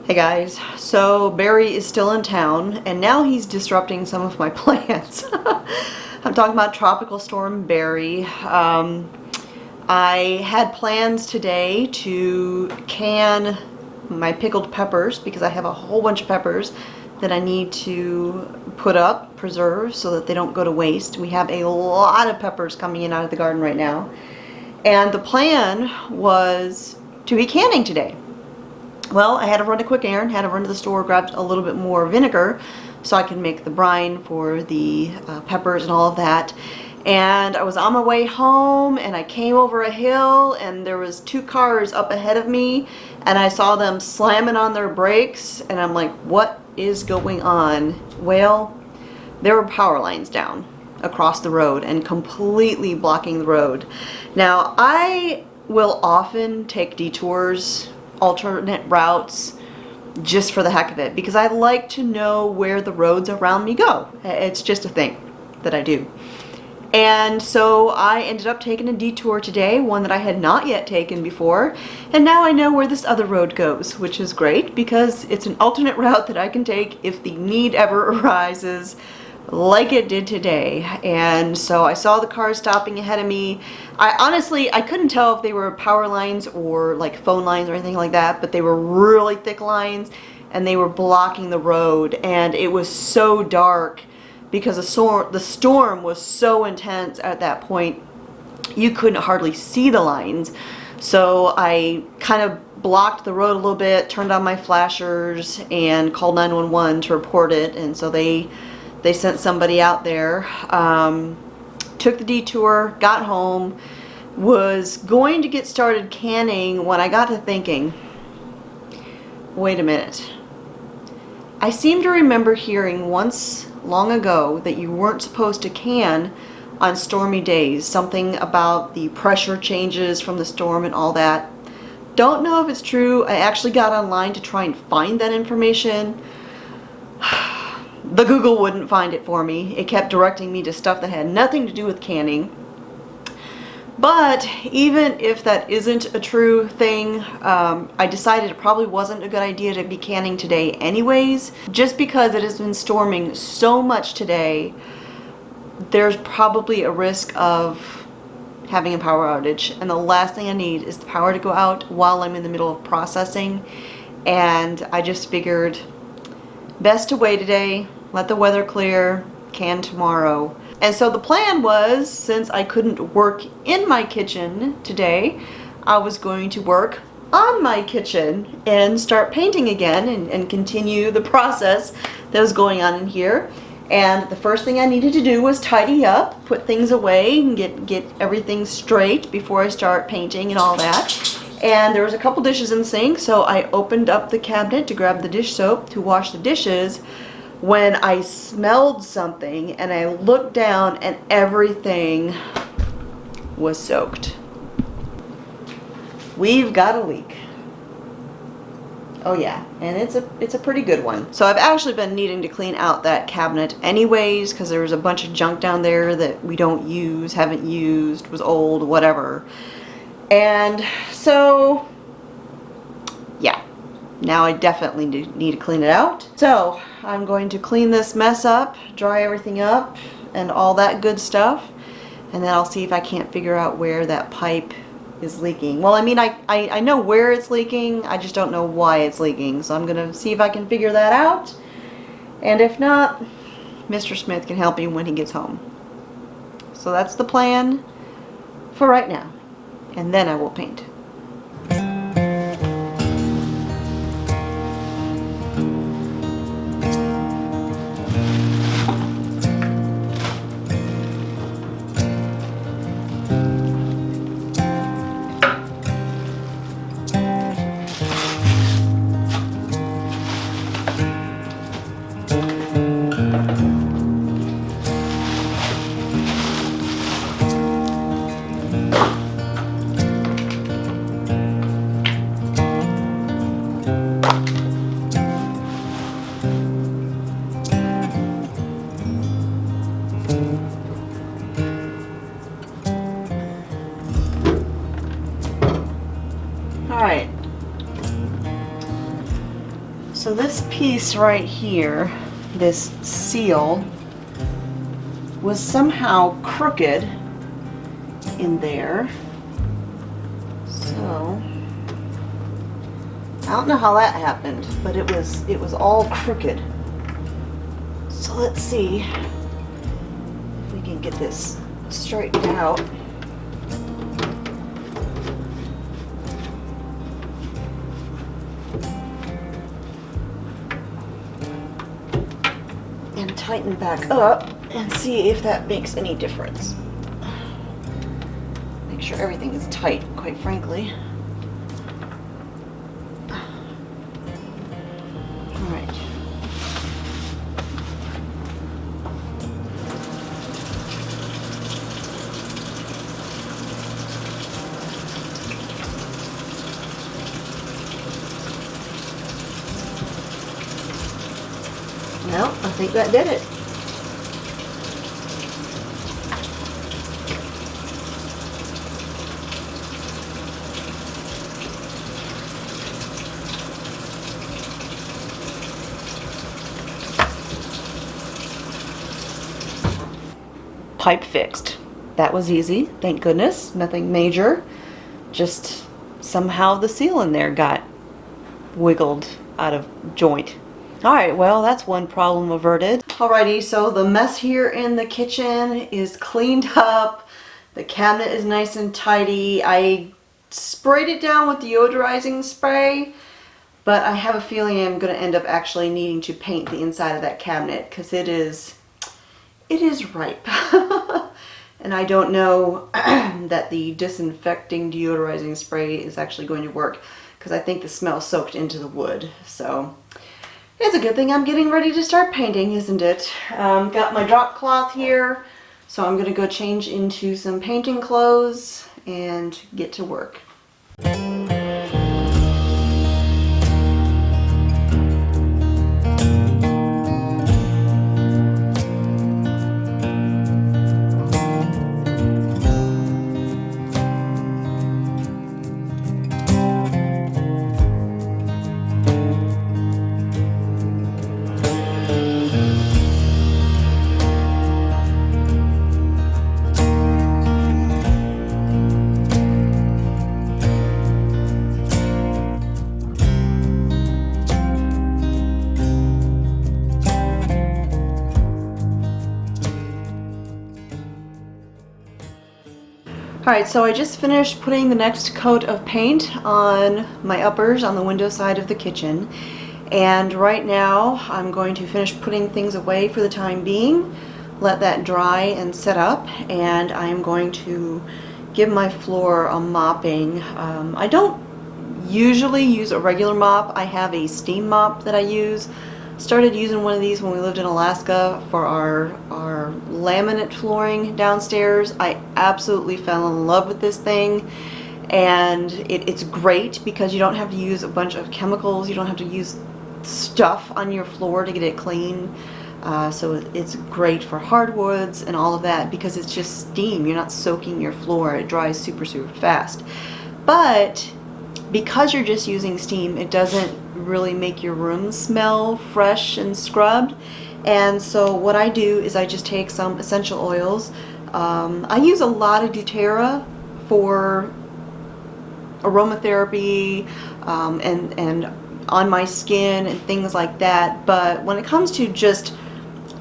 Hey guys, so Barry is still in town and now he's disrupting some of my plans. I'm talking about Tropical Storm Barry. I had plans today to can my pickled peppers because I have a whole bunch of peppers that I need to put up, preserve, so that they don't go to waste. We have a lot of peppers coming in out of the garden right now. And the plan was to be canning today. Well, I had to run a quick errand, had to run to the store, grabbed a little bit more vinegar so I can make the brine for the peppers and all of that. And I was on my way home and I came over a hill and there was two cars up ahead of me and I saw them slamming on their brakes and I'm like, what is going on? Well, there were power lines down across the road and completely blocking the road. Now, I will often take detours, alternate routes, just for the heck of it, because I like to know where the roads around me go. It's just a thing that I do. And so I ended up taking a detour today, one that I had not yet taken before, and now I know where this other road goes, which is great because it's an alternate route that I can take if the need ever arises, like it did today. And so I saw the cars stopping ahead of me. I couldn't tell if they were power lines or like phone lines or anything like that, but they were really thick lines and they were blocking the road, and it was so dark because the storm was so intense at that point you couldn't hardly see the lines. So I kind of blocked the road a little bit, turned on my flashers and called 911 to report it, and so they sent somebody out there. Took the detour, got home, was going to get started canning when I got to thinking, wait a minute. I seem to remember hearing once long ago that you weren't supposed to can on stormy days. Something about the pressure changes from the storm and all that. Don't know if it's true. I actually got online to try and find that information. The Google wouldn't find it for me. It kept directing me to stuff that had nothing to do with canning. But even if that isn't a true thing, I decided it probably wasn't a good idea to be canning today anyways. Just because it has been storming so much today, there's probably a risk of having a power outage. And the last thing I need is the power to go out while I'm in the middle of processing. And I just figured, best to wait today, let the weather clear, can tomorrow. And so the plan was, since I couldn't work in my kitchen today, I was going to work on my kitchen and start painting again and continue the process that was going on in here. And the first thing I needed to do was tidy up, put things away and get everything straight before I start painting and all that. And there was a couple dishes in the sink, so I opened up the cabinet to grab the dish soap to wash the dishes when I smelled something and I looked down and everything was soaked. We've got a leak. Oh yeah, and it's a pretty good one. So I've actually been needing to clean out that cabinet anyways because there was a bunch of junk down there that we don't use, haven't used, was old, whatever. And so, yeah, now I definitely need to clean it out. So I'm going to clean this mess up, dry everything up, and all that good stuff. And then I'll see if I can't figure out where that pipe is leaking. Well, I mean, I know where it's leaking, I just don't know why it's leaking. So I'm gonna see if I can figure that out. And if not, Mr. Smith can help me when he gets home. So that's the plan for right now. And then I will paint. So this piece right here, this seal, was somehow crooked in there. So I don't know how that happened, but it was all crooked. So let's see if we can get this straightened out. And tighten back up and see if that makes any difference. Make sure everything is tight, quite frankly. Alright. Well, I think that did it. Pipe fixed. That was easy, thank goodness. Nothing major. Just somehow the seal in there got wiggled out of joint. Alright, well, that's one problem averted. Alrighty, so the mess here in the kitchen is cleaned up. The cabinet is nice and tidy. I sprayed it down with deodorizing spray, but I have a feeling I'm going to end up actually needing to paint the inside of that cabinet because it is ripe. And I don't know that the disinfecting deodorizing spray is actually going to work because I think the smell soaked into the wood. So it's a good thing I'm getting ready to start painting, isn't it? Got my drop cloth here, so I'm going to go change into some painting clothes and get to work. Alright, so I just finished putting the next coat of paint on my uppers on the window side of the kitchen. And right now I'm going to finish putting things away for the time being, let that dry and set up, and I'm going to give my floor a mopping. I don't usually use a regular mop. I have a steam mop that I use. Started using one of these when we lived in Alaska for our laminate flooring downstairs. I absolutely fell in love with this thing, and it's great because you don't have to use a bunch of chemicals. You don't have to use stuff on your floor to get it clean. So it's great for hardwoods and all of that because it's just steam. You're not soaking your floor. It dries super fast. But because you're just using steam, it doesn't really make your room smell fresh and scrubbed. And so what I do is I just take some essential oils. I use a lot of doTERRA for aromatherapy and on my skin and things like that. But when it comes to just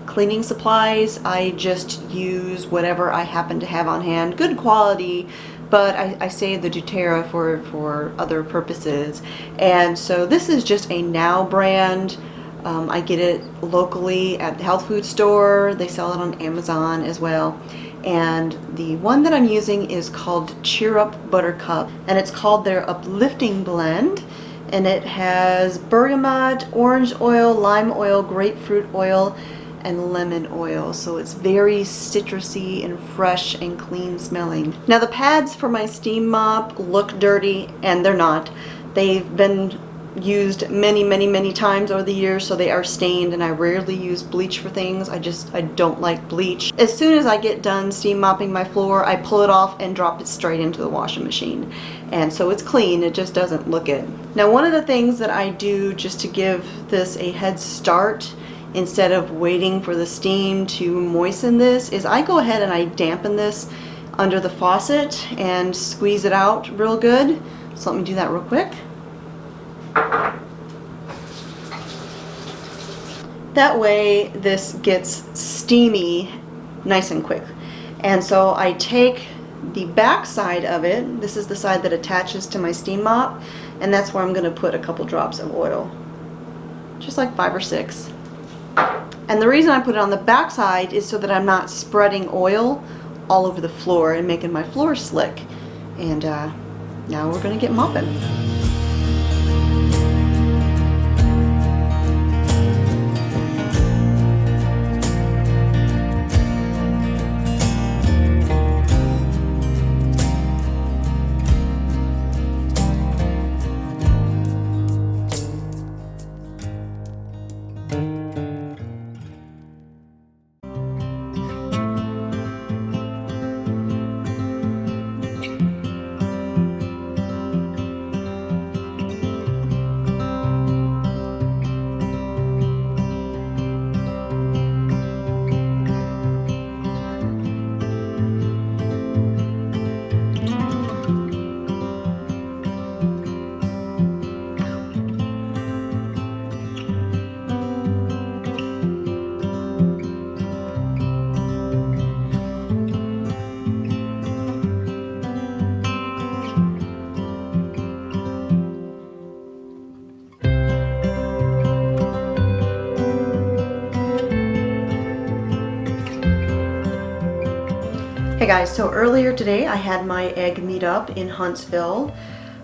cleaning supplies, I just use whatever I happen to have on hand. Good quality, but I save the doTERRA for other purposes. And so this is just a Now brand. I get it locally at the health food store. They sell it on Amazon as well. And the one that I'm using is called Cheer Up Buttercup, and it's called their Uplifting Blend. And it has bergamot, orange oil, lime oil, grapefruit oil, and lemon oil. So it's very citrusy and fresh and clean smelling. Now the pads for my steam mop look dirty, and they're not. They've been used many times over the years, so they are stained, and I rarely use bleach for things. I don't like bleach. As soon as I get done steam mopping my floor, I pull it off and drop it straight into the washing machine. And so it's clean, it just doesn't look it. Now, one of the things that I do just to give this a head start, instead of waiting for the steam to moisten this, is I go ahead and I dampen this under the faucet and squeeze it out real good. So let me do that real quick. That way this gets steamy nice and quick. And so I take the back side of it, this is the side that attaches to my steam mop, and that's where I'm going to put a couple drops of oil, just like 5 or 6. And the reason I put it on the back side is so that I'm not spreading oil all over the floor and making my floor slick. And now we're going to get mopping. Hey guys, so earlier today I had my egg meetup in Huntsville.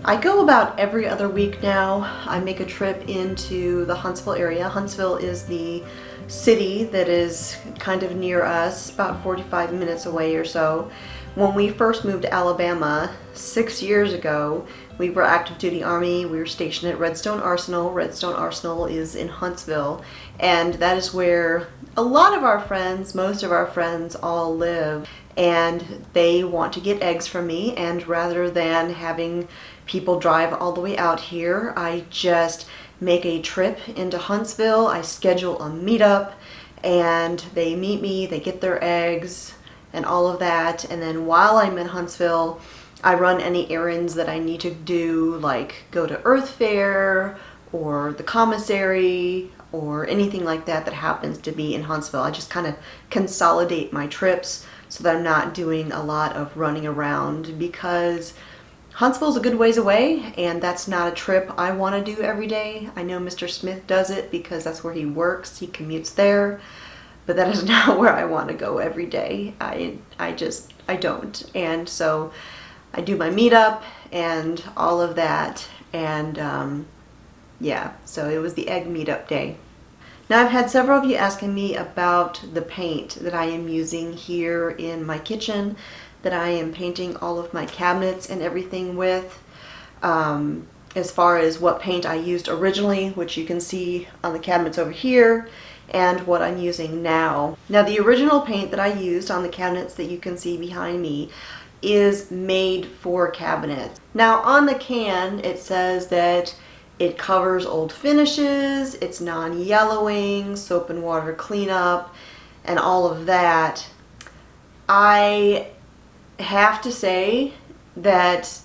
I go about every other week now. I make a trip into the Huntsville area. Huntsville is the city that is kind of near us, about 45 minutes away or so. When we first moved to Alabama 6 years ago, we were active duty Army. We were stationed at Redstone Arsenal. Redstone Arsenal is in Huntsville, and that is where a lot of our friends, most of our friends, all live. And they want to get eggs from me, and rather than having people drive all the way out here, I just make a trip into Huntsville. I schedule a meetup, and they meet me, they get their eggs and all of that, and then while I'm in Huntsville, I run any errands that I need to do, like go to Earth Fair or the commissary or anything like that that happens to be in Huntsville. I just kind of consolidate my trips so that I'm not doing a lot of running around, because Huntsville's a good ways away, and that's not a trip I want to do every day. I know Mr. Smith does it because that's where he works, he commutes there, but that is not where I want to go every day. I don't. And so I do my meetup and all of that, and yeah, so it was the egg meetup day. Now, I've had several of you asking me about the paint that I am using here in my kitchen, that I am painting all of my cabinets and everything with, as far as what paint I used originally, which you can see on the cabinets over here, and what I'm using now. Now, the original paint that I used on the cabinets that you can see behind me is made for cabinets. Now, on the can, it says that it covers old finishes, it's non-yellowing, soap and water cleanup, and all of that. I have to say that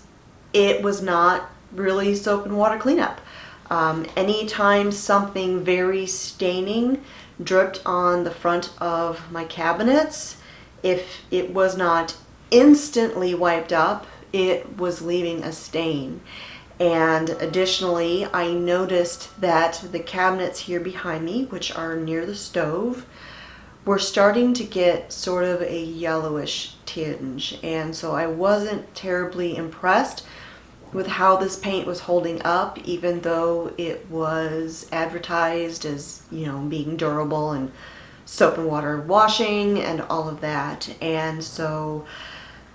it was not really soap and water cleanup. Anytime something very staining dripped on the front of my cabinets, if it was not instantly wiped up, it was leaving a stain. And additionally, I noticed that the cabinets here behind me, which are near the stove, were starting to get sort of a yellowish tinge. And so I wasn't terribly impressed with how this paint was holding up, even though it was advertised as, you know, being durable and soap and water washing and all of that. And so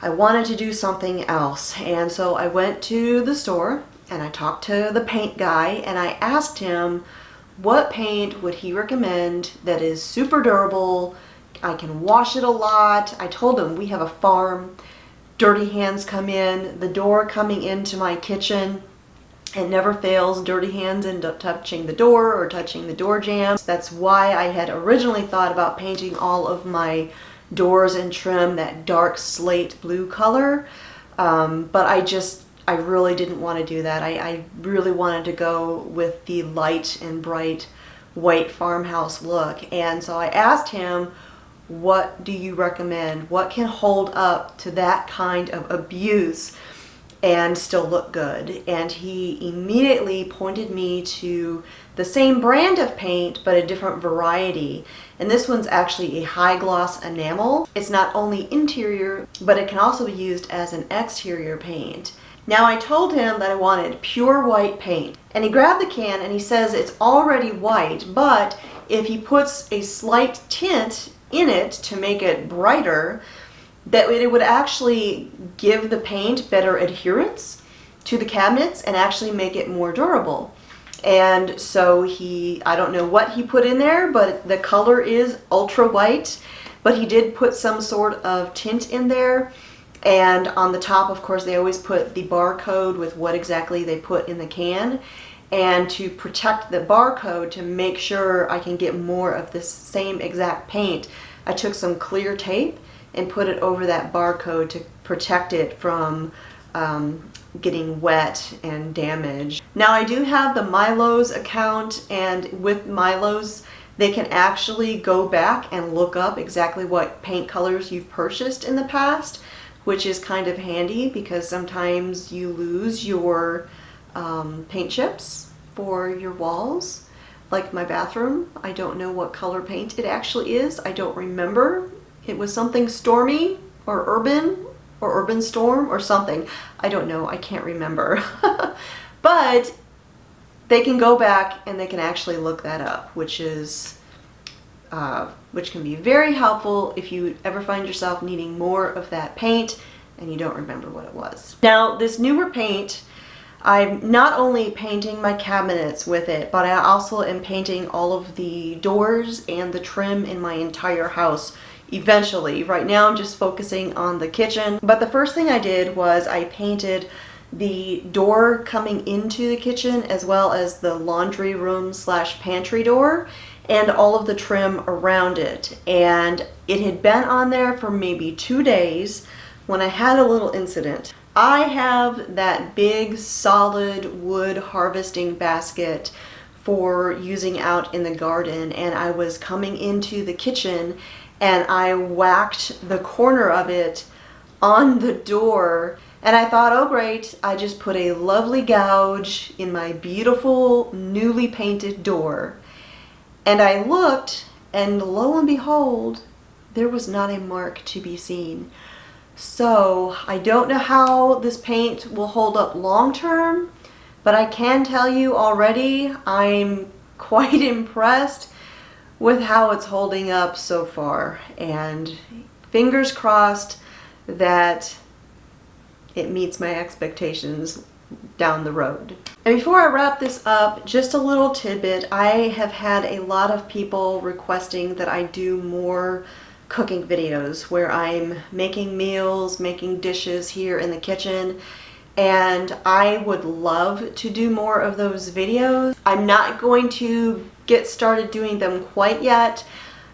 I wanted to do something else. And so I went to the store and I talked to the paint guy and I asked him what paint would he recommend that is super durable, I can wash it a lot. I told him we have a farm, dirty hands come in, the door coming into my kitchen, it never fails, dirty hands end up touching the door or touching the door jambs. That's why I had originally thought about painting all of my doors and trim that dark slate blue color, but I really didn't want to do that. I really wanted to go with the light and bright white farmhouse look, and so I asked him, what do you recommend? What can hold up to that kind of abuse and still look good? And he immediately pointed me to the same brand of paint but a different variety, and this one's actually a high gloss enamel. It's not only interior, but it can also be used as an exterior paint. Now I told him that I wanted pure white paint, and he grabbed the can and he says it's already white, but if he puts a slight tint in it to make it brighter, that it would actually give the paint better adherence to the cabinets and actually make it more durable. And so I don't know what he put in there, but the color is ultra white, but he did put some sort of tint in there. And on the top, of course, they always put the barcode with what exactly they put in the can. And to protect the barcode, to make sure I can get more of this same exact paint, I took some clear tape and put it over that barcode to protect it from getting wet and damaged. Now I do have the Milo's account, and with Milo's they can actually go back and look up exactly what paint colors you've purchased in the past, which is kind of handy because sometimes you lose your paint chips for your walls. Like my bathroom, I don't know what color paint it actually is. I don't remember. It was something Stormy or Urban Storm or something. I don't know, I can't remember. But they can go back and they can actually look that up, which can be very helpful if you ever find yourself needing more of that paint and you don't remember what it was. Now this newer paint, I'm not only painting my cabinets with it, but I also am painting all of the doors and the trim in my entire house eventually. Right now I'm just focusing on the kitchen, but the first thing I did was I painted the door coming into the kitchen as well as the laundry room / pantry door and all of the trim around it. And it had been on there for maybe 2 days when I had a little incident. I have that big solid wood harvesting basket for using out in the garden, and I was coming into the kitchen and I whacked the corner of it on the door, and I thought, oh great, I just put a lovely gouge in my beautiful newly painted door. And I looked, and lo and behold, there was not a mark to be seen. So I don't know how this paint will hold up long term, but I can tell you already I'm quite impressed with how it's holding up so far, and fingers crossed that it meets my expectations down the road. And before I wrap this up, just a little tidbit. I have had a lot of people requesting that I do more cooking videos where I'm making meals, making dishes here in the kitchen, and I would love to do more of those videos. I'm not going to get started doing them quite yet,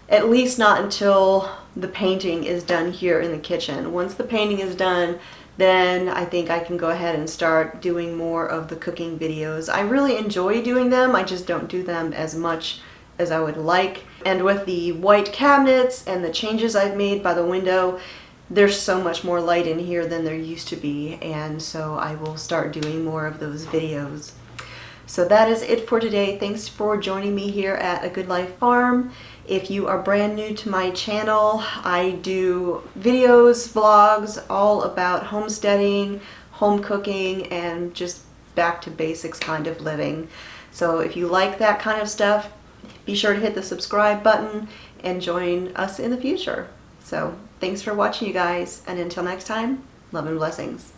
at least not until the painting is done here in the kitchen. Once the painting is done, then I think I can go ahead and start doing more of the cooking videos. I really enjoy doing them, I just don't do them as much as I would like. And with the white cabinets and the changes I've made by the window, there's so much more light in here than there used to be, and so I will start doing more of those videos. So that is it for today. Thanks for joining me here at A Good Life Farm. If you are brand new to my channel, I do videos, vlogs, all about homesteading, home cooking, and just back to basics kind of living. So if you like that kind of stuff, be sure to hit the subscribe button and join us in the future. So thanks for watching, you guys, and until next time, love and blessings.